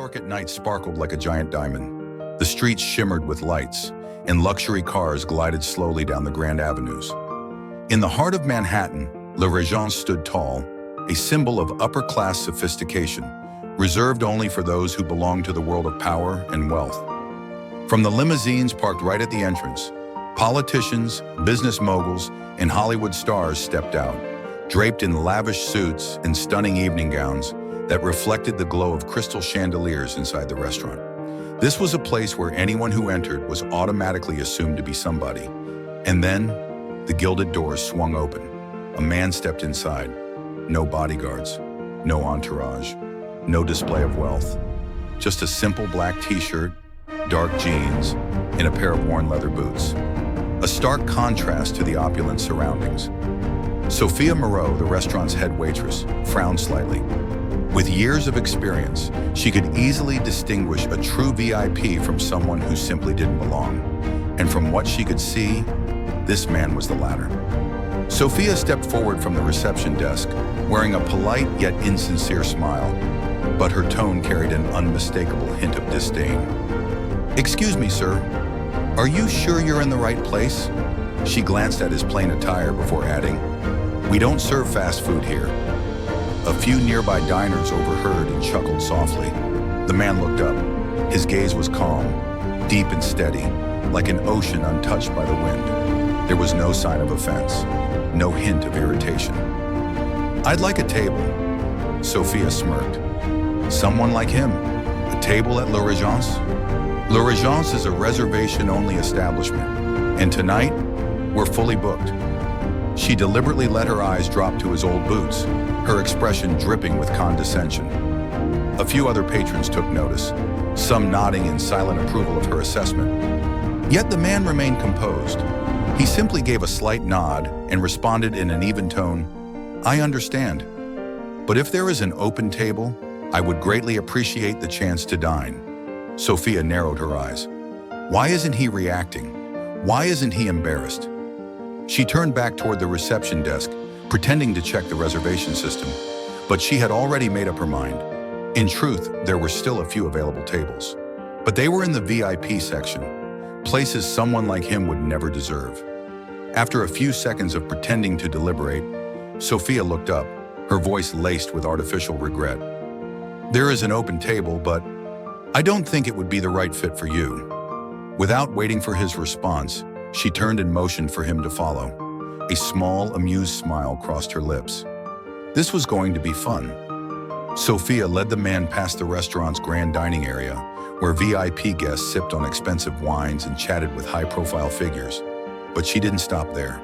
York at night sparkled like a giant diamond. The streets shimmered with lights, and luxury cars glided slowly down the grand avenues. In the heart of Manhattan, La Régence stood tall, a symbol of upper-class sophistication, reserved only for those who belonged to the world of power and wealth. From the limousines parked right at the entrance, politicians, business moguls, and Hollywood stars stepped out, draped in lavish suits and stunning evening gowns that reflected the glow of crystal chandeliers inside the restaurant. This was a place where anyone who entered was automatically assumed to be somebody. And then, the gilded doors swung open. A man stepped inside. No bodyguards, no entourage, no display of wealth. Just a simple black t-shirt, dark jeans, and a pair of worn leather boots. A stark contrast to the opulent surroundings. Sophia Moreau, the restaurant's head waitress, frowned slightly. With years of experience, she could easily distinguish a true VIP from someone who simply didn't belong. And from what she could see, this man was the latter. Sophia stepped forward from the reception desk, wearing a polite yet insincere smile, but her tone carried an unmistakable hint of disdain. "Excuse me, sir. Are you sure you're in the right place?" She glanced at his plain attire before adding, "We don't serve fast food here." A few nearby diners overheard and chuckled softly. The man looked up. His gaze was calm, deep and steady, like an ocean untouched by the wind. There was no sign of offense, no hint of irritation. "I'd like a table." Sophia smirked. "Someone like him? A table at La Régence?" La Régence is a reservation-only establishment, and tonight, we're fully booked. She deliberately let her eyes drop to his old boots, her expression dripping with condescension. A few other patrons took notice, some nodding in silent approval of her assessment. Yet the man remained composed. He simply gave a slight nod and responded in an even tone, "I understand. But if there is an open table, I would greatly appreciate the chance to dine." Sophia narrowed her eyes. Why isn't he reacting? Why isn't he embarrassed? She turned back toward the reception desk, pretending to check the reservation system, but she had already made up her mind. In truth, there were still a few available tables, but they were in the VIP section, places someone like him would never deserve. After a few seconds of pretending to deliberate, Sophia looked up, her voice laced with artificial regret. "There is an open table, but I don't think it would be the right fit for you." Without waiting for his response, she turned and motioned for him to follow. A small, amused smile crossed her lips. This was going to be fun. Sophia led the man past the restaurant's grand dining area, where VIP guests sipped on expensive wines and chatted with high-profile figures. But she didn't stop there.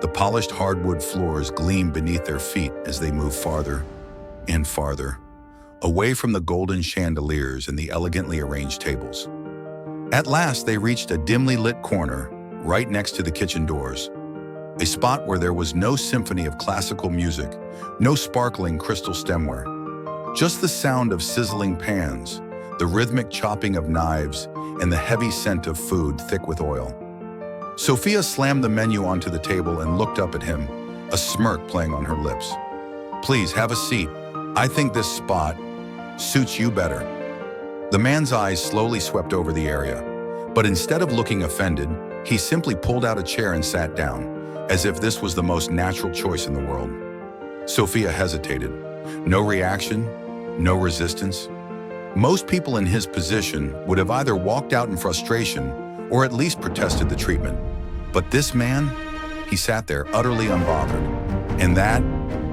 The polished hardwood floors gleamed beneath their feet as they moved farther and farther, away from the golden chandeliers and the elegantly arranged tables. At last, they reached a dimly lit corner, right next to the kitchen doors. A spot where there was no symphony of classical music, no sparkling crystal stemware. Just the sound of sizzling pans, the rhythmic chopping of knives, and the heavy scent of food thick with oil. Sophia slammed the menu onto the table and looked up at him, a smirk playing on her lips. "Please, have a seat. I think this spot suits you better." The man's eyes slowly swept over the area, but instead of looking offended, he simply pulled out a chair and sat down, as if this was the most natural choice in the world. Sophia hesitated. No reaction, no resistance. Most people in his position would have either walked out in frustration or at least protested the treatment. But this man, he sat there utterly unbothered, and that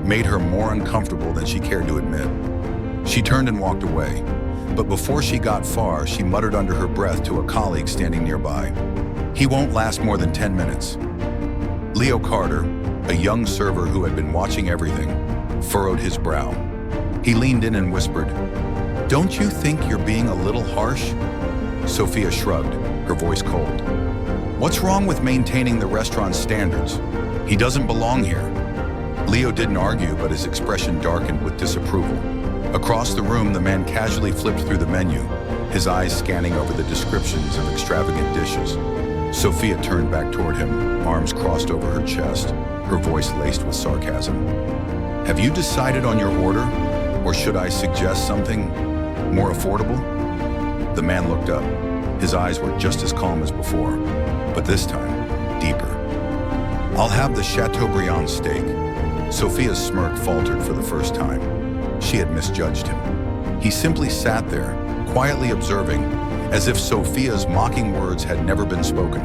made her more uncomfortable than she cared to admit. She turned and walked away, but before she got far, she muttered under her breath to a colleague standing nearby, "He won't last more than 10 minutes. Leo Carter, a young server who had been watching everything, furrowed his brow. He leaned in and whispered, "Don't you think you're being a little harsh?" Sophia shrugged, her voice cold. "What's wrong with maintaining the restaurant's standards? He doesn't belong here." Leo didn't argue, but his expression darkened with disapproval. Across the room, the man casually flipped through the menu, his eyes scanning over the descriptions of extravagant dishes. Sophia turned back toward him, arms crossed over her chest, her voice laced with sarcasm. "Have you decided on your order, or should I suggest something?" More affordable? The man looked up. His eyes were just as calm as before, but this time, deeper. I'll have the Chateaubriand steak. Sophia's smirk faltered for the first time. She had misjudged him. He simply sat there, quietly observing, as if Sophia's mocking words had never been spoken.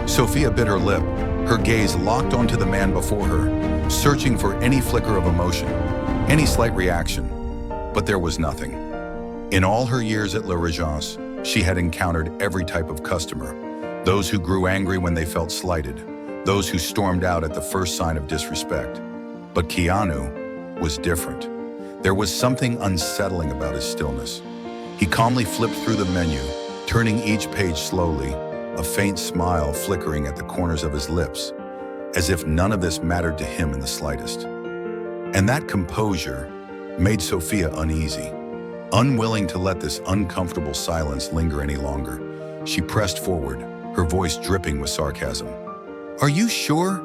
Sophia bit her lip, her gaze locked onto the man before her, searching for any flicker of emotion, any slight reaction. But there was nothing. In all her years at La Regence, she had encountered every type of customer, those who grew angry when they felt slighted, those who stormed out at the first sign of disrespect. But Keanu was different. There was something unsettling about his stillness. He calmly flipped through the menu, turning each page slowly, a faint smile flickering at the corners of his lips, as if none of this mattered to him in the slightest. And that composure made Sophia uneasy. Unwilling to let this uncomfortable silence linger any longer, she pressed forward, her voice dripping with sarcasm. "Are you sure?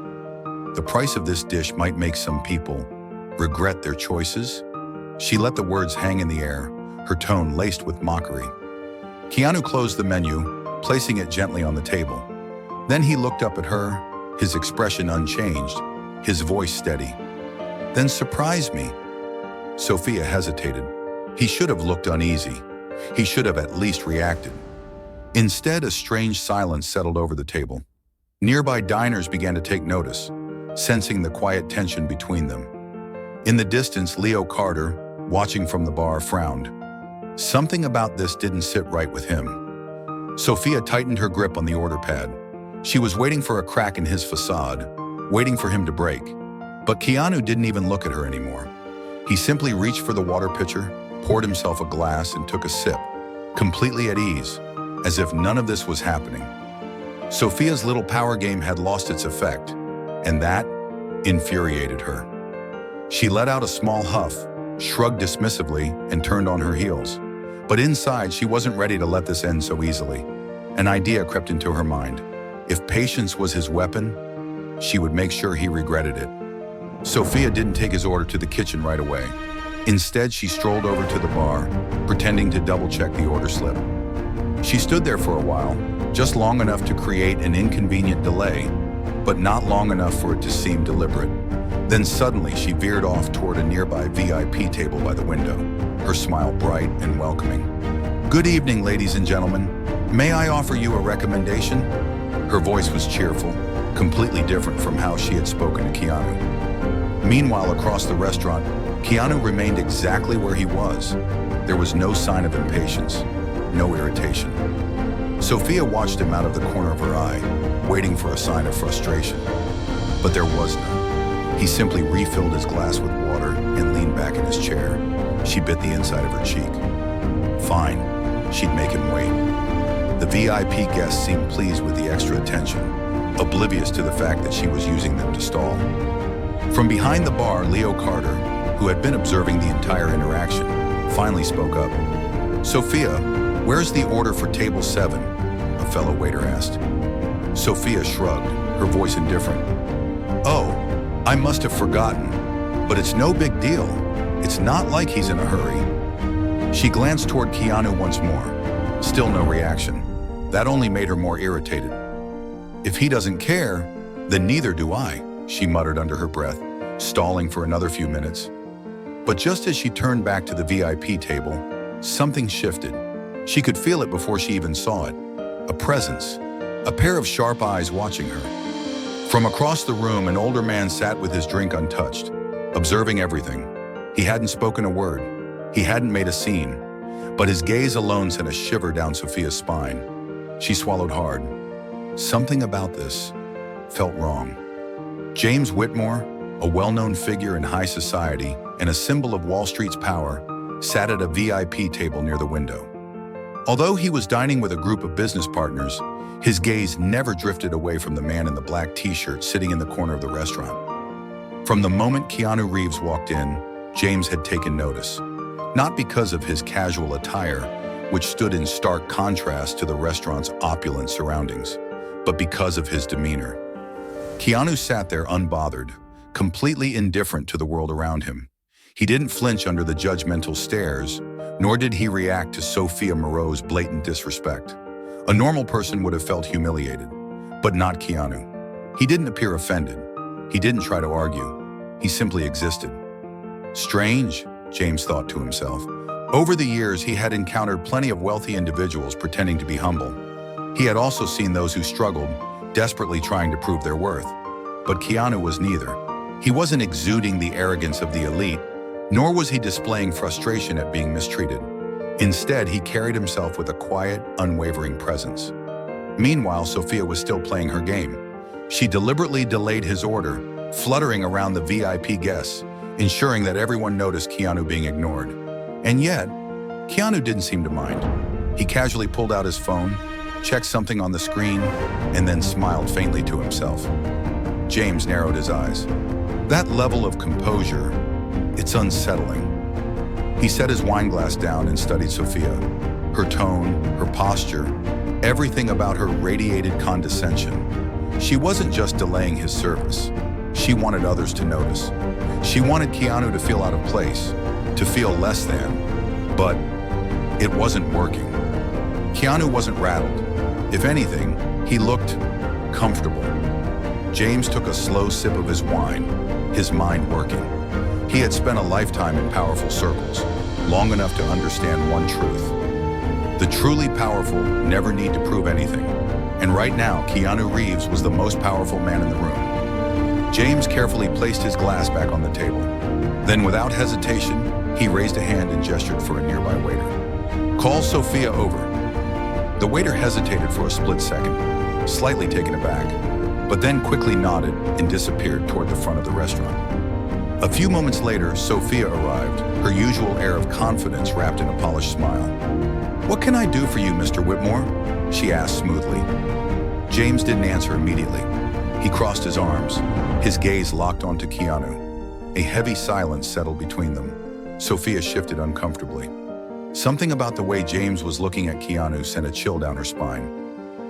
The price of this dish might make some people regret their choices?" She let the words hang in the air, her tone laced with mockery. Keanu closed the menu, placing it gently on the table. Then he looked up at her, his expression unchanged, his voice steady. "Then surprise me." Sophia hesitated. He should have looked uneasy. He should have at least reacted. Instead, a strange silence settled over the table. Nearby diners began to take notice, sensing the quiet tension between them. In the distance, Leo Carter, watching from the bar, frowned. Something about this didn't sit right with him. Sophia tightened her grip on the order pad. She was waiting for a crack in his facade, waiting for him to break. But Keanu didn't even look at her anymore. He simply reached for the water pitcher, poured himself a glass, and took a sip, completely at ease, as if none of this was happening. Sophia's little power game had lost its effect, and that infuriated her. She let out a small huff, shrugged dismissively, and turned on her heels. But inside, she wasn't ready to let this end so easily. An idea crept into her mind. If patience was his weapon, she would make sure he regretted it. Sophia didn't take his order to the kitchen right away. Instead, she strolled over to the bar, pretending to double-check the order slip. She stood there for a while, just long enough to create an inconvenient delay, but not long enough for it to seem deliberate. Then suddenly, she veered off toward a nearby VIP table by the window, her smile bright and welcoming. "Good evening, ladies and gentlemen. May I offer you a recommendation?" Her voice was cheerful, completely different from how she had spoken to Keanu. Meanwhile, across the restaurant, Keanu remained exactly where he was. There was no sign of impatience, no irritation. Sophia watched him out of the corner of her eye, waiting for a sign of frustration. But there was none. He simply refilled his glass with water and leaned back in his chair. She bit the inside of her cheek. Fine, she'd make him wait. The VIP guests seemed pleased with the extra attention, oblivious to the fact that she was using them to stall. From behind the bar, Leo Carter, who had been observing the entire interaction, finally spoke up. "Sophia, where's the order for table 7? A fellow waiter asked. Sophia shrugged, her voice indifferent. "Oh, I must have forgotten, but it's no big deal. It's not like he's in a hurry." She glanced toward Keanu once more. Still no reaction. That only made her more irritated. "If he doesn't care, then neither do I," she muttered under her breath, stalling for another few minutes. But just as she turned back to the VIP table, something shifted. She could feel it before she even saw it. A presence, a pair of sharp eyes watching her. From across the room, an older man sat with his drink untouched, observing everything. He hadn't spoken a word. He hadn't made a scene, but his gaze alone sent a shiver down Sophia's spine. She swallowed hard. Something about this felt wrong. James Whitmore, a well-known figure in high society and a symbol of Wall Street's power, sat at a VIP table near the window. Although he was dining with a group of business partners, his gaze never drifted away from the man in the black t-shirt sitting in the corner of the restaurant. From the moment Keanu Reeves walked in, James had taken notice. Not because of his casual attire, which stood in stark contrast to the restaurant's opulent surroundings, but because of his demeanor. Keanu sat there unbothered, completely indifferent to the world around him. He didn't flinch under the judgmental stares, nor did he react to Sophia Moreau's blatant disrespect. A normal person would have felt humiliated, but not Keanu. He didn't appear offended. He didn't try to argue. He simply existed. Strange, James thought to himself. Over the years, he had encountered plenty of wealthy individuals pretending to be humble. He had also seen those who struggled, desperately trying to prove their worth. But Keanu was neither. He wasn't exuding the arrogance of the elite, nor was he displaying frustration at being mistreated. Instead, he carried himself with a quiet, unwavering presence. Meanwhile, Sophia was still playing her game. She deliberately delayed his order, fluttering around the VIP guests, ensuring that everyone noticed Keanu being ignored. And yet, Keanu didn't seem to mind. He casually pulled out his phone, checked something on the screen, and then smiled faintly to himself. James narrowed his eyes. That level of composure, it's unsettling. He set his wine glass down and studied Sophia. Her tone, her posture, everything about her radiated condescension. She wasn't just delaying his service. She wanted others to notice. She wanted Keanu to feel out of place, to feel less than. But it wasn't working. Keanu wasn't rattled. If anything, he looked comfortable. James took a slow sip of his wine, his mind working. He had spent a lifetime in powerful circles, long enough to understand one truth. The truly powerful never need to prove anything. And right now, Keanu Reeves was the most powerful man in the room. James carefully placed his glass back on the table. Then, without hesitation, he raised a hand and gestured for a nearby waiter. "Call Sophia over." The waiter hesitated for a split second, slightly taken aback, but then quickly nodded and disappeared toward the front of the restaurant. A few moments later, Sophia arrived, her usual air of confidence wrapped in a polished smile. "What can I do for you, Mr. Whitmore?" she asked smoothly. James didn't answer immediately. He crossed his arms, his gaze locked onto Keanu. A heavy silence settled between them. Sophia shifted uncomfortably. Something about the way James was looking at Keanu sent a chill down her spine.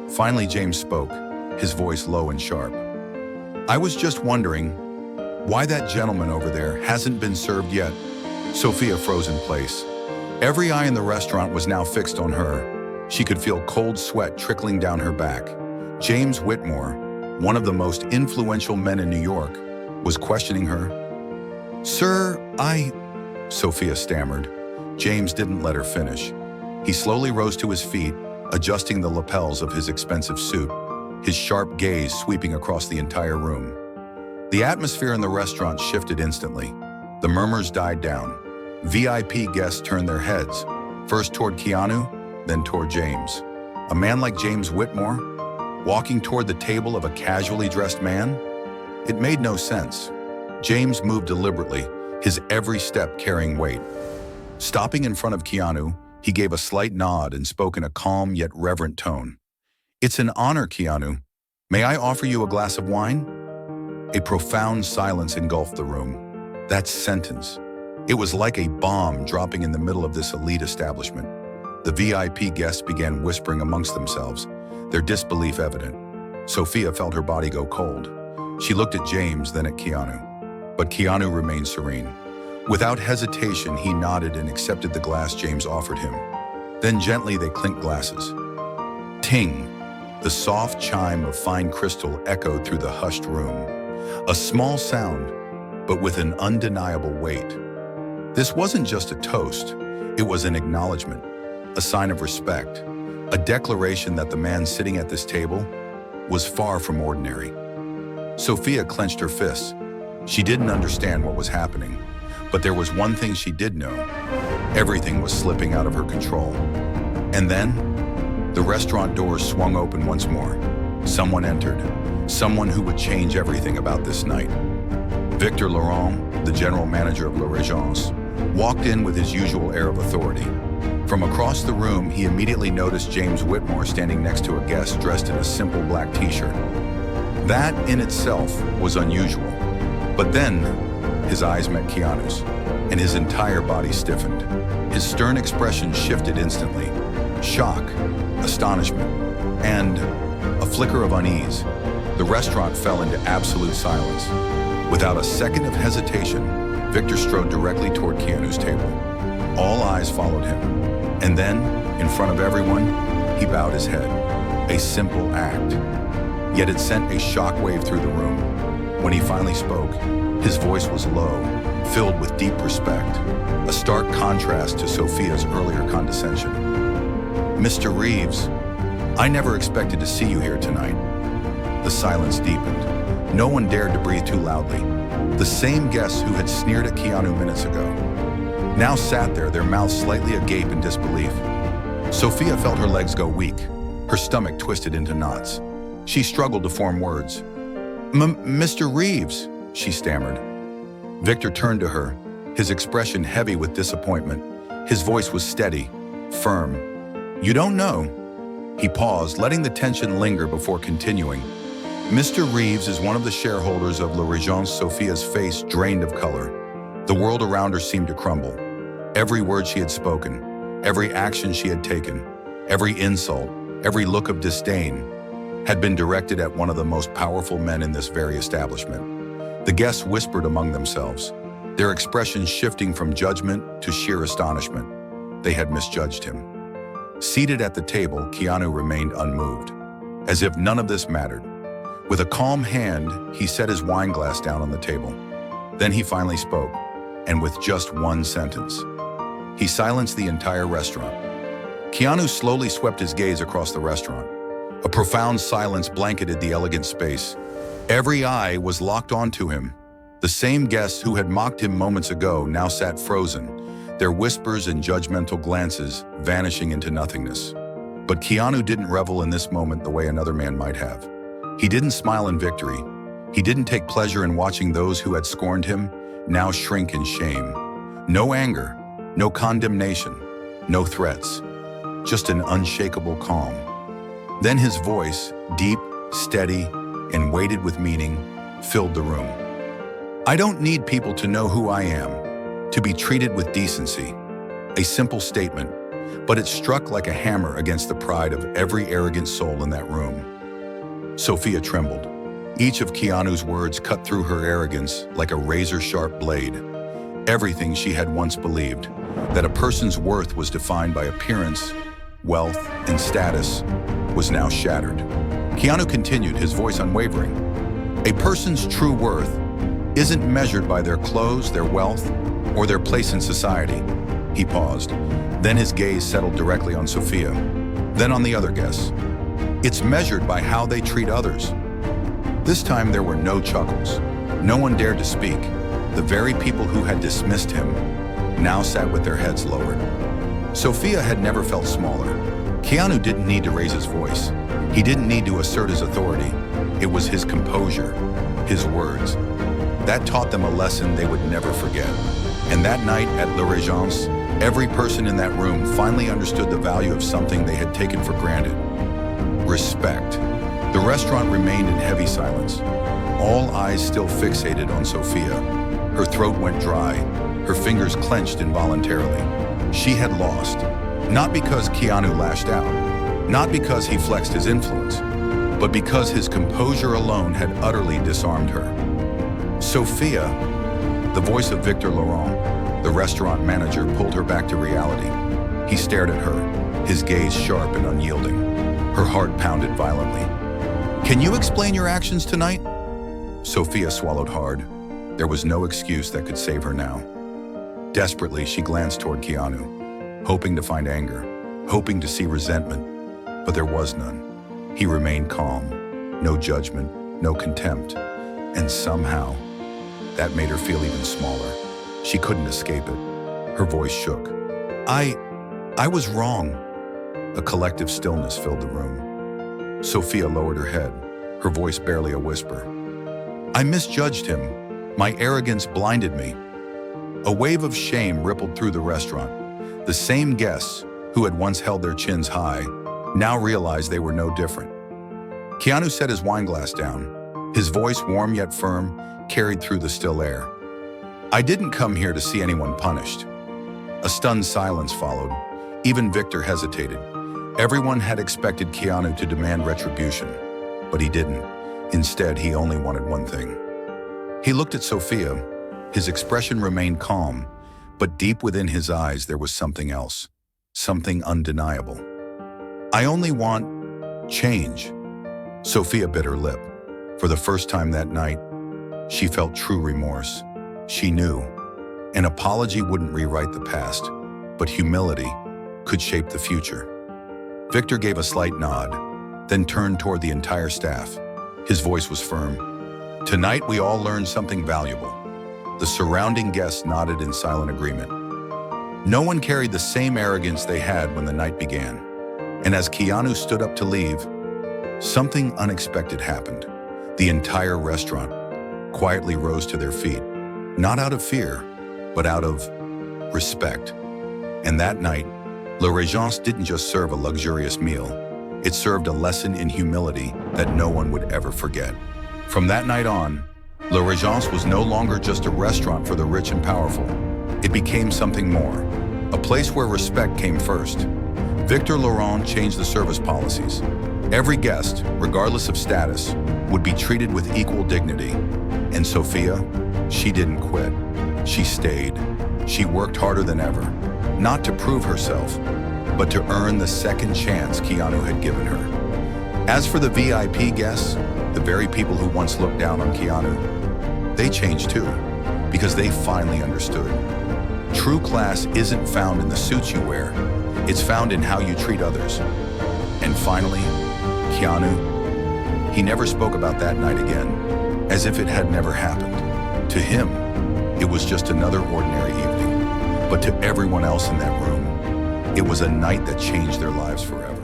Finally, James spoke, his voice low and sharp. "I was just wondering why that gentleman over there hasn't been served yet." Sophia froze in place. Every eye in the restaurant was now fixed on her. She could feel cold sweat trickling down her back. James Whitmore, one of the most influential men in New York, was questioning her. "Sir, Sophia stammered. James didn't let her finish. He slowly rose to his feet, adjusting the lapels of his expensive suit, his sharp gaze sweeping across the entire room. The atmosphere in the restaurant shifted instantly. The murmurs died down. VIP guests turned their heads, first toward Keanu, then toward James. A man like James Whitmore, walking toward the table of a casually dressed man? It made no sense. James moved deliberately, his every step carrying weight. Stopping in front of Keanu, he gave a slight nod and spoke in a calm yet reverent tone. "It's an honor, Keanu. May I offer you a glass of wine?" A profound silence engulfed the room. That sentence. It was like a bomb dropping in the middle of this elite establishment. The VIP guests began whispering amongst themselves, their disbelief evident. Sophia felt her body go cold. She looked at James, then at Keanu. But Keanu remained serene. Without hesitation, he nodded and accepted the glass James offered him. Then gently they clinked glasses. Ting! The soft chime of fine crystal echoed through the hushed room. A small sound, but with an undeniable weight. This wasn't just a toast, it was an acknowledgement, a sign of respect, a declaration that the man sitting at this table was far from ordinary. Sophia clenched her fists. She didn't understand what was happening, but there was one thing she did know. Everything was slipping out of her control. And then, the restaurant doors swung open once more. Someone entered, someone who would change everything about this night. Victor Laurent, the general manager of La Régence, walked in with his usual air of authority. From across the room, he immediately noticed James Whitmore standing next to a guest dressed in a simple black t-shirt. That in itself was unusual. But then, his eyes met Keanu's, and his entire body stiffened. His stern expression shifted instantly. Shock, astonishment, and a flicker of unease. The restaurant fell into absolute silence. Without a second of hesitation, Victor strode directly toward Keanu's table. All eyes followed him. And then, in front of everyone, he bowed his head. A simple act. Yet it sent a shockwave through the room. When he finally spoke, his voice was low, filled with deep respect, a stark contrast to Sophia's earlier condescension. "Mr. Reeves, I never expected to see you here tonight." The silence deepened. No one dared to breathe too loudly. The same guests who had sneered at Keanu minutes ago now sat there, their mouths slightly agape in disbelief. Sophia felt her legs go weak, her stomach twisted into knots. She struggled to form words. "Mr. Reeves," she stammered. Victor turned to her, his expression heavy with disappointment. His voice was steady, firm. "You don't know?" He paused, letting the tension linger before continuing. "Mr. Reeves is one of the shareholders of La Regence." Sophia's face drained of color. The world around her seemed to crumble. Every word she had spoken, every action she had taken, every insult, every look of disdain had been directed at one of the most powerful men in this very establishment. The guests whispered among themselves, their expressions shifting from judgment to sheer astonishment. They had misjudged him. Seated at the table, Keanu remained unmoved, as if none of this mattered. With a calm hand, he set his wine glass down on the table. Then he finally spoke, and with just one sentence. He silenced the entire restaurant. Keanu slowly swept his gaze across the restaurant. A profound silence blanketed the elegant space. Every eye was locked onto him. The same guests who had mocked him moments ago now sat frozen, their whispers and judgmental glances vanishing into nothingness. But Keanu didn't revel in this moment the way another man might have. He didn't smile in victory. He didn't take pleasure in watching those who had scorned him now shrink in shame. No anger, no condemnation, no threats, just an unshakable calm. Then his voice, deep, steady, and weighted with meaning, filled the room. "I don't need people to know who I am, to be treated with decency." A simple statement, but it struck like a hammer against the pride of every arrogant soul in that room. Sophia trembled. Each of Keanu's words cut through her arrogance like a razor-sharp blade. Everything she had once believed, that a person's worth was defined by appearance, wealth, and status, was now shattered. Keanu continued, his voice unwavering. "A person's true worth isn't measured by their clothes, their wealth, or their place in society." He paused. Then his gaze settled directly on Sophia, then on the other guests. "It's measured by how they treat others." This time there were no chuckles. No one dared to speak. The very people who had dismissed him now sat with their heads lowered. Sophia had never felt smaller. Keanu didn't need to raise his voice. He didn't need to assert his authority. It was his composure, his words. That taught them a lesson they would never forget. And that night at La Regence, every person in that room finally understood the value of something they had taken for granted: respect. The restaurant remained in heavy silence, all eyes still fixated on Sophia. Her throat went dry, her fingers clenched involuntarily. She had lost, not because Keanu lashed out, not because he flexed his influence, but because his composure alone had utterly disarmed her. "Sophia," the voice of Victor Laurent, the restaurant manager, pulled her back to reality. He stared at her, his gaze sharp and unyielding. Her heart pounded violently. "Can you explain your actions tonight?" Sophia swallowed hard. There was no excuse that could save her now. Desperately, she glanced toward Keanu, hoping to find anger, hoping to see resentment, but there was none. He remained calm, no judgment, no contempt, and somehow, that made her feel even smaller. She couldn't escape it. Her voice shook. I was wrong." A collective stillness filled the room. Sophia lowered her head, her voice barely a whisper. "I misjudged him. My arrogance blinded me." A wave of shame rippled through the restaurant. The same guests, who had once held their chins high, now realized they were no different. Keanu set his wine glass down. His voice, warm yet firm, carried through the still air. "I didn't come here to see anyone punished." A stunned silence followed. Even Victor hesitated. Everyone had expected Keanu to demand retribution, but he didn't. Instead, he only wanted one thing. He looked at Sophia, His expression remained calm, but deep within his eyes there was something else, something undeniable. "I only want change." Sophia bit her lip. For the first time that night, she felt true remorse. She knew an apology wouldn't rewrite the past, but humility could shape the future. Victor gave a slight nod, then turned toward the entire staff. His voice was firm. "Tonight we all learned something valuable." The surrounding guests nodded in silent agreement. No one carried the same arrogance they had when the night began. And as Keanu stood up to leave, something unexpected happened. The entire restaurant quietly rose to their feet, not out of fear, but out of respect. And that night, La Régence didn't just serve a luxurious meal. It served a lesson in humility that no one would ever forget. From that night on, La Régence was no longer just a restaurant for the rich and powerful. It became something more, a place where respect came first. Victor Laurent changed the service policies. Every guest, regardless of status, would be treated with equal dignity. And Sophia, she didn't quit. She stayed. She worked harder than ever, not to prove herself, but to earn the second chance Keanu had given her. As for the VIP guests, the very people who once looked down on Keanu, they changed too, because they finally understood. True class isn't found in the suits you wear, it's found in how you treat others. And finally, Keanu, he never spoke about that night again, as if it had never happened. To him, it was just another ordinary evening, but to everyone else in that room, it was a night that changed their lives forever.